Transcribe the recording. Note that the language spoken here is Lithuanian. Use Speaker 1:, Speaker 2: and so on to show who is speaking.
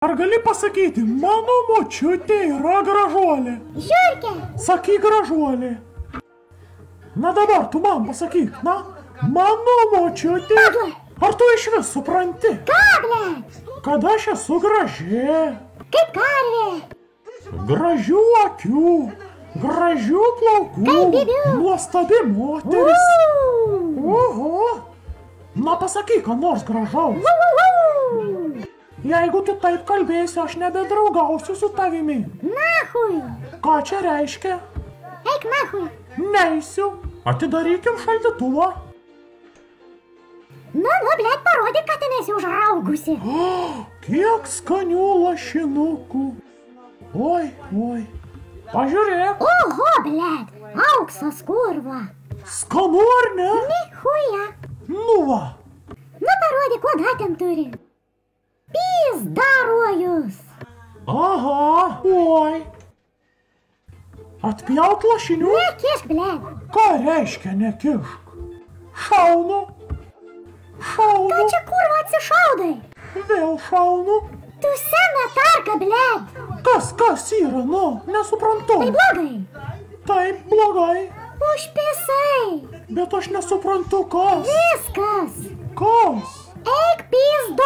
Speaker 1: Ar gali pasakyti, mano močiutė yra gražuolė?
Speaker 2: Žiurkė.
Speaker 1: Sakyk gražuolė. Na dabar tu man pasakyk, na, mano močiutė.
Speaker 2: Pagla.
Speaker 1: Ar tu iš vis supranti?
Speaker 2: Ką, blėt?
Speaker 1: Kad aš esu graži.
Speaker 2: Kaip karvė.
Speaker 1: Gražių akių, gražių plaukų,
Speaker 2: Kaip bibių.
Speaker 1: nuostabi moteris.
Speaker 2: Uu.
Speaker 1: Oho. Na pasakyk, ką nors gražaus.
Speaker 2: Uu.
Speaker 1: Jeigu tu taip kalbėsi, aš nebedraugausiu su tavimi.
Speaker 2: Nahui.
Speaker 1: Ką čia reiškia?
Speaker 2: Eik nahui.
Speaker 1: Neisiu. Atidarykim šaldytuvą.
Speaker 2: Nu, blėt, parodyk, kad ten esi užraugusi.
Speaker 1: Kiek skanių lašinukų. Oi, oi. Pažiūrėk.
Speaker 2: Oho, blėt, auksas kurva.
Speaker 1: Skanu ar ne?
Speaker 2: Nichuja.
Speaker 1: Nu va.
Speaker 2: Nu, parodyk, kuo dar ten turi. Pizdarojus.
Speaker 1: Aha, oi. Atpjaut lašinių?
Speaker 2: Nekišk, blėt.
Speaker 1: Ką reiškia nekišk? Šaunu. Šaunu.
Speaker 2: Ką čia kurva atsišaudai?
Speaker 1: Vėl šaunu.
Speaker 2: Tu sena tarka, blėt.
Speaker 1: Kas yra, nu, nesuprantu.
Speaker 2: Tai blogai.
Speaker 1: Taip, blogai.
Speaker 2: Užpisai.
Speaker 1: Bet aš nesuprantu, kas.
Speaker 2: Viskas.
Speaker 1: Kas?
Speaker 2: Eik pizdo.